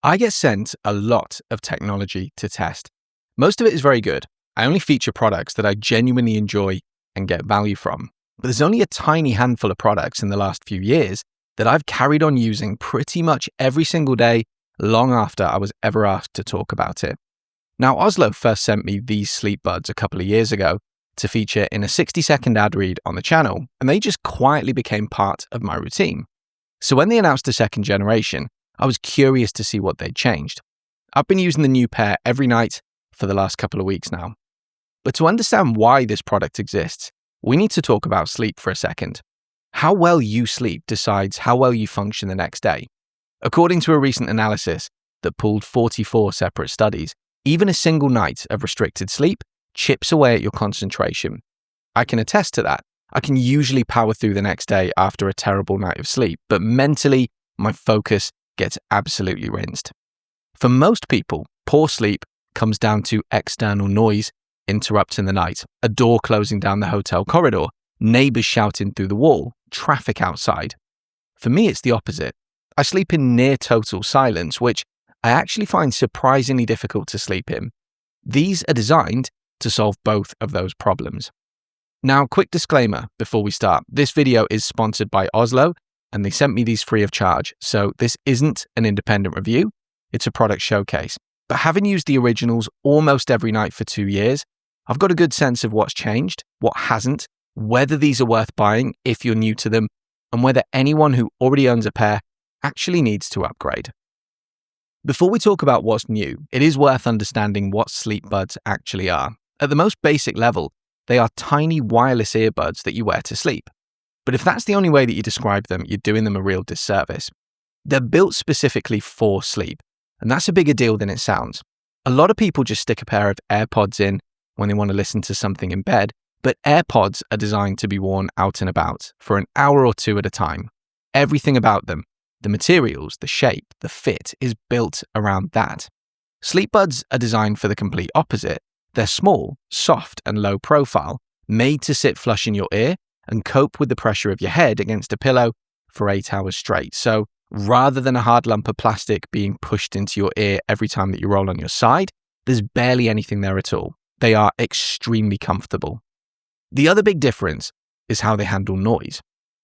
I get sent a lot of technology to test. Most of it is very good. I only feature products that I genuinely enjoy and get value from. But there's only a tiny handful of products in the last few years that I've carried on using pretty much every single day long after I was ever asked to talk about it. Now, Ozlo first sent me these Sleepbuds a couple of years ago to feature in a 60-second ad read on the channel, and they just quietly became part of my routine. So when they announced a second generation, I was curious to see what they'd changed. I've been using the new pair every night for the last couple of weeks now. But to understand why this product exists, we need to talk about sleep for a second. How well you sleep decides how well you function the next day. According to a recent analysis that pulled 44 separate studies, even a single night of restricted sleep chips away at your concentration. I can attest to that. I can usually power through the next day after a terrible night of sleep, but mentally, my focus gets absolutely rinsed. For most people, poor sleep comes down to external noise interrupting the night, a door closing down the hotel corridor, neighbors shouting through the wall, traffic outside. For me, it's the opposite. I sleep in near total silence, which I actually find surprisingly difficult to sleep in. These are designed to solve both of those problems. Now, quick disclaimer before we start. This video is sponsored by Ozlo, and they sent me these free of charge, so this isn't an independent review, it's a product showcase. But having used the originals almost every night for 2 years, I've got a good sense of what's changed, what hasn't, whether these are worth buying if you're new to them, and whether anyone who already owns a pair actually needs to upgrade. Before we talk about what's new, it is worth understanding what Sleepbuds actually are. At the most basic level, they are tiny wireless earbuds that you wear to sleep. But if that's the only way that you describe them, you're doing them a real disservice. They're built specifically for sleep, and that's a bigger deal than it sounds. A lot of people just stick a pair of AirPods in when they want to listen to something in bed, but AirPods are designed to be worn out and about for an hour or two at a time. Everything about them, the materials, the shape, the fit, is built around that. Sleepbuds are designed for the complete opposite. They're small, soft, and low profile, made to sit flush in your ear and cope with the pressure of your head against a pillow for 8 hours straight. So rather than a hard lump of plastic being pushed into your ear every time that you roll on your side, there's barely anything there at all. They are extremely comfortable. The other big difference is how they handle noise.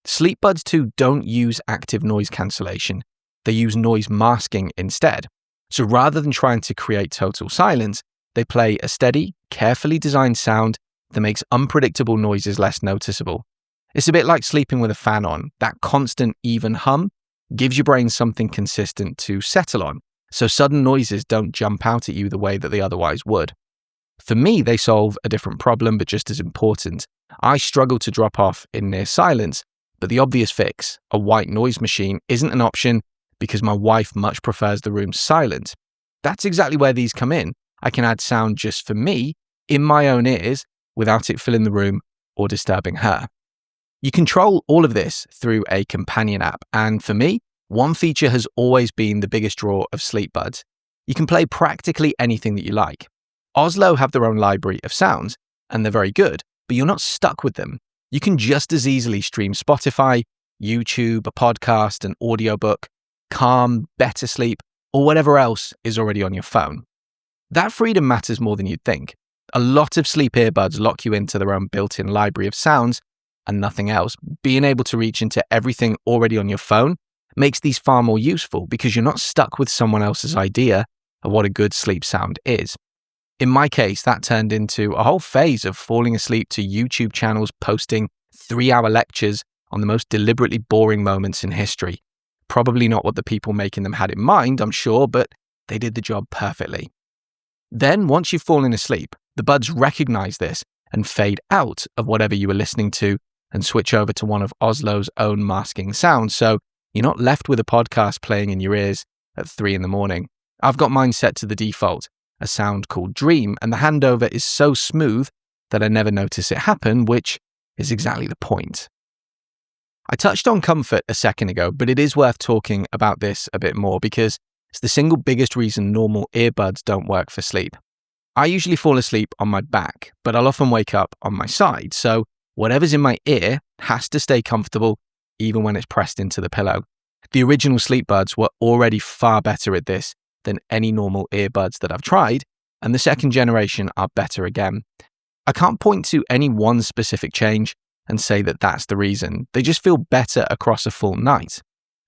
Sleepbuds 2 don't use active noise cancellation. They use noise masking instead. So rather than trying to create total silence, they play a steady, carefully designed sound that makes unpredictable noises less noticeable. It's a bit like sleeping with a fan on. That constant, even hum gives your brain something consistent to settle on, so sudden noises don't jump out at you the way that they otherwise would. For me, they solve a different problem, but just as important. I struggle to drop off in near silence, but the obvious fix, a white noise machine, isn't an option because my wife much prefers the room silent. That's exactly where these come in. I can add sound just for me, in my own ears, without it filling the room or disturbing her. You control all of this through a companion app, and for me, one feature has always been the biggest draw of Sleepbuds. You can play practically anything that you like. Ozlo have their own library of sounds, and they're very good, but you're not stuck with them. You can just as easily stream Spotify, YouTube, a podcast, an audiobook, Calm, Better Sleep, or whatever else is already on your phone. That freedom matters more than you'd think. A lot of sleep earbuds lock you into their own built-in library of sounds and nothing else. Being able to reach into everything already on your phone makes these far more useful because you're not stuck with someone else's idea of what a good sleep sound is. In my case, that turned into a whole phase of falling asleep to YouTube channels posting 3-hour lectures on the most deliberately boring moments in history. Probably not what the people making them had in mind, I'm sure, but they did the job perfectly. Then, once you've fallen asleep, the buds recognize this and fade out of whatever you were listening to and switch over to one of Ozlo's own masking sounds, so you're not left with a podcast playing in your ears at 3 a.m. I've got mine set to the default, a sound called Dream, and the handover is so smooth that I never notice it happen, which is exactly the point. I touched on comfort a second ago, but it is worth talking about this a bit more because it's the single biggest reason normal earbuds don't work for sleep. I usually fall asleep on my back, but I'll often wake up on my side, so whatever's in my ear has to stay comfortable even when it's pressed into the pillow. The original Sleepbuds were already far better at this than any normal earbuds that I've tried, and the second generation are better again. I can't point to any one specific change and say that that's the reason. They just feel better across a full night.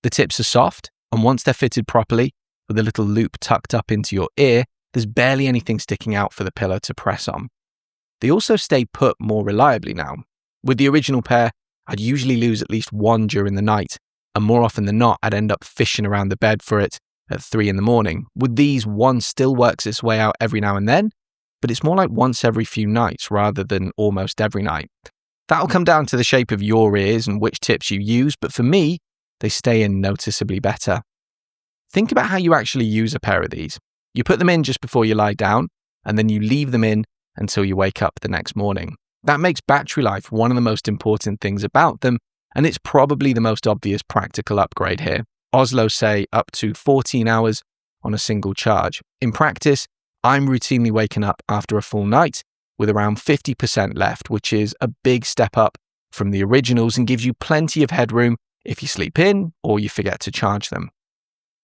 The tips are soft, and once they're fitted properly, with a little loop tucked up into your ear, there's barely anything sticking out for the pillow to press on. They also stay put more reliably now. With the original pair, I'd usually lose at least one during the night, and more often than not, I'd end up fishing around the bed for it at 3 a.m. With these, one still works its way out every now and then, but it's more like once every few nights rather than almost every night. That'll come down to the shape of your ears and which tips you use, but for me, they stay in noticeably better. Think about how you actually use a pair of these. You put them in just before you lie down, and then you leave them in until you wake up the next morning. That makes battery life one of the most important things about them, and it's probably the most obvious practical upgrade here. Ozlo say up to 14 hours on a single charge. In practice, I'm routinely waking up after a full night with around 50% left, which is a big step up from the originals and gives you plenty of headroom if you sleep in or you forget to charge them.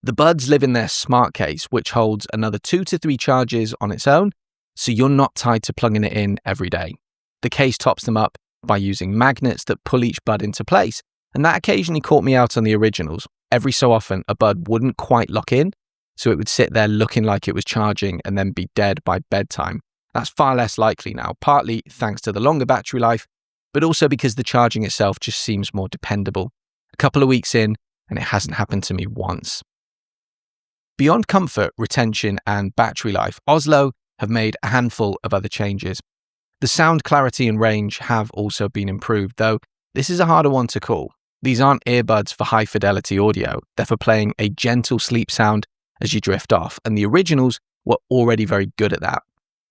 The buds live in their smart case, which holds another 2 to 3 charges on its own, so you're not tied to plugging it in every day. The case tops them up by using magnets that pull each bud into place, and that occasionally caught me out on the originals. Every so often, a bud wouldn't quite lock in, so it would sit there looking like it was charging and then be dead by bedtime. That's far less likely now, partly thanks to the longer battery life, but also because the charging itself just seems more dependable. A couple of weeks in, and it hasn't happened to me once. Beyond comfort, retention, and battery life, Ozlo have made a handful of other changes. The sound clarity and range have also been improved, though this is a harder one to call. These aren't earbuds for high-fidelity audio. They're for playing a gentle sleep sound as you drift off, and the originals were already very good at that.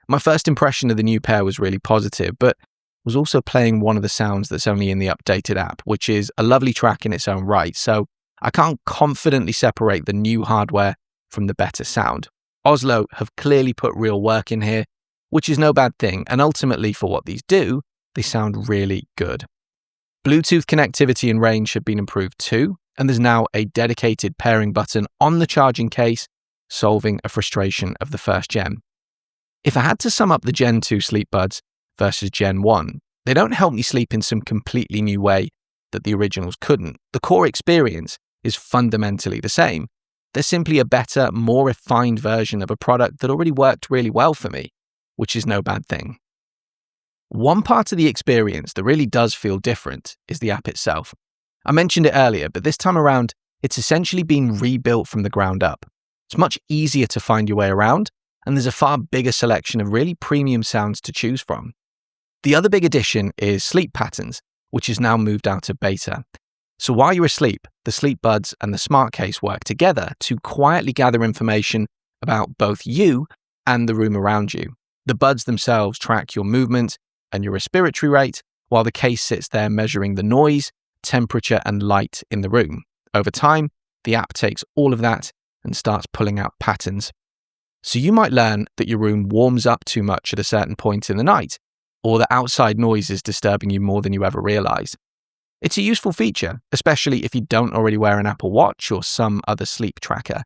My first impression of the new pair was really positive, but was also playing one of the sounds that's only in the updated app, which is a lovely track in its own right, so I can't confidently separate the new hardware from the better sound. Ozlo have clearly put real work in here, which is no bad thing, and ultimately for what these do, they sound really good. Bluetooth connectivity and range have been improved too, and there's now a dedicated pairing button on the charging case, solving a frustration of the first gen. If I had to sum up the Gen 2 Sleepbuds versus Gen 1, they don't help me sleep in some completely new way that the originals couldn't. The core experience is fundamentally the same. They're simply a better, more refined version of a product that already worked really well for me, which is no bad thing. One part of the experience that really does feel different is the app itself. I mentioned it earlier, but this time around, it's essentially been rebuilt from the ground up. It's much easier to find your way around, and there's a far bigger selection of really premium sounds to choose from. The other big addition is sleep patterns, which is now moved out of beta. So while you're asleep, the Sleepbuds and the smart case work together to quietly gather information about both you and the room around you. The buds themselves track your movement and your respiratory rate, while the case sits there measuring the noise, temperature, and light in the room. Over time, the app takes all of that and starts pulling out patterns. So you might learn that your room warms up too much at a certain point in the night, or that outside noise is disturbing you more than you ever realized. It's a useful feature, especially if you don't already wear an Apple Watch or some other sleep tracker.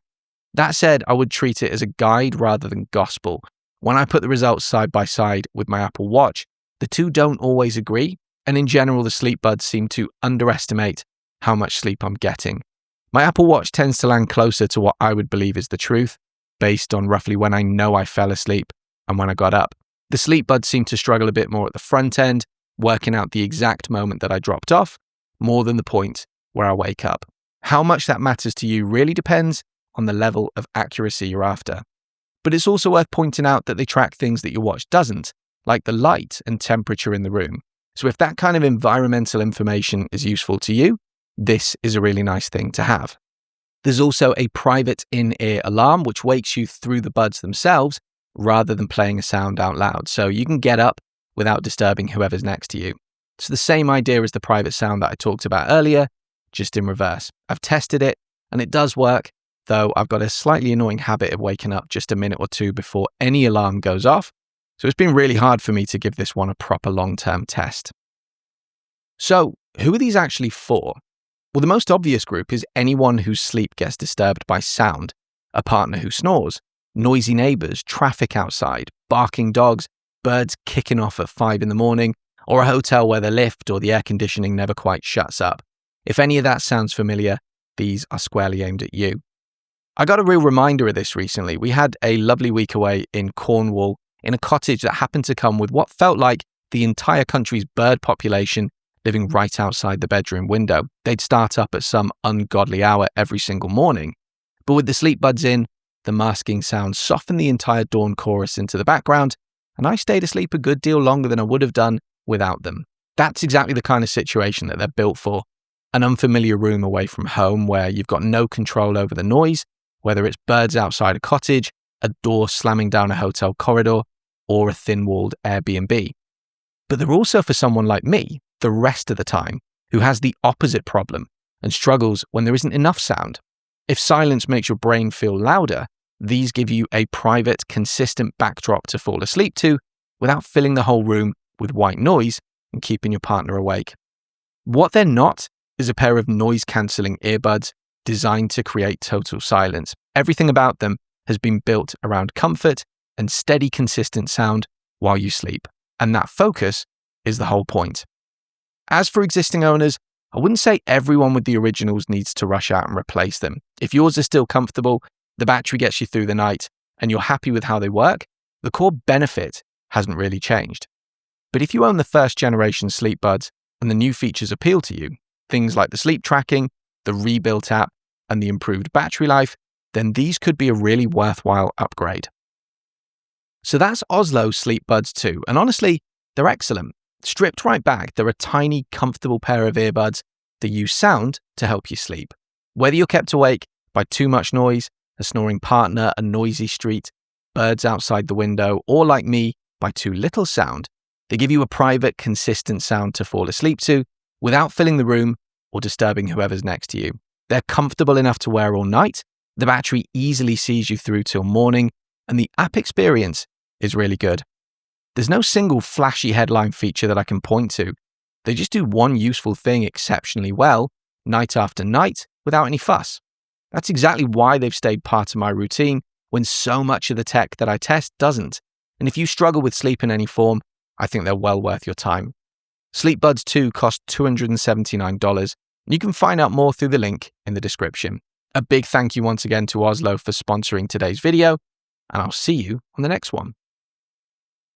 That said, I would treat it as a guide rather than gospel. When I put the results side by side with my Apple Watch, the two don't always agree, and in general, the Sleepbuds seem to underestimate how much sleep I'm getting. My Apple Watch tends to land closer to what I would believe is the truth, based on roughly when I know I fell asleep and when I got up. The Sleepbuds seem to struggle a bit more at the front end, working out the exact moment that I dropped off, more than the point where I wake up. How much that matters to you really depends on the level of accuracy you're after. But it's also worth pointing out that they track things that your watch doesn't, like the light and temperature in the room. So if that kind of environmental information is useful to you, this is a really nice thing to have. There's also a private in-ear alarm which wakes you through the buds themselves rather than playing a sound out loud, so you can get up without disturbing whoever's next to you. It's the same idea as the private sound that I talked about earlier, just in reverse. I've tested it and it does work, though I've got a slightly annoying habit of waking up just a minute or two before any alarm goes off, so it's been really hard for me to give this one a proper long-term test. So, who are these actually for? Well, the most obvious group is anyone whose sleep gets disturbed by sound. a partner who snores, noisy neighbors, traffic outside, barking dogs, birds kicking off at 5 in the morning, or a hotel where the lift or the air conditioning never quite shuts up. If any of that sounds familiar, these are squarely aimed at you. I got a real reminder of this recently. We had a lovely week away in Cornwall in a cottage that happened to come with what felt like the entire country's bird population living right outside the bedroom window. They'd start up at some ungodly hour every single morning. But with the Sleepbuds in, the masking sound softened the entire dawn chorus into the background, and I stayed asleep a good deal longer than I would have done without them. That's exactly the kind of situation that they're built for. An unfamiliar room away from home where you've got no control over the noise, whether it's birds outside a cottage, a door slamming down a hotel corridor, or a thin-walled Airbnb. But they're also for someone like me, the rest of the time, who has the opposite problem and struggles when there isn't enough sound. If silence makes your brain feel louder, these give you a private, consistent backdrop to fall asleep to without filling the whole room with white noise and keeping your partner awake. What they're not is a pair of noise-cancelling earbuds designed to create total silence. Everything about them has been built around comfort and steady, consistent sound while you sleep. And that focus is the whole point. As for existing owners, I wouldn't say everyone with the originals needs to rush out and replace them. If yours are still comfortable, the battery gets you through the night, and you're happy with how they work, the core benefit hasn't really changed. But if you own the first generation Sleepbuds and the new features appeal to you, things like the sleep tracking, the rebuilt app, and the improved battery life, then these could be a really worthwhile upgrade. So that's Ozlo Sleepbuds 2, and honestly, they're excellent. Stripped right back, they're a tiny, comfortable pair of earbuds that use sound to help you sleep. Whether you're kept awake by too much noise, a snoring partner, a noisy street, birds outside the window, or like me, by too little sound, they give you a private, consistent sound to fall asleep to without filling the room or disturbing whoever's next to you. They're comfortable enough to wear all night, the battery easily sees you through till morning, and the app experience is really good. There's no single flashy headline feature that I can point to. They just do one useful thing exceptionally well, night after night, without any fuss. That's exactly why they've stayed part of my routine when so much of the tech that I test doesn't. And if you struggle with sleep in any form, I think they're well worth your time. Sleepbuds 2 cost $279, and you can find out more through the link in the description. A big thank you once again to Ozlo for sponsoring today's video, and I'll see you on the next one.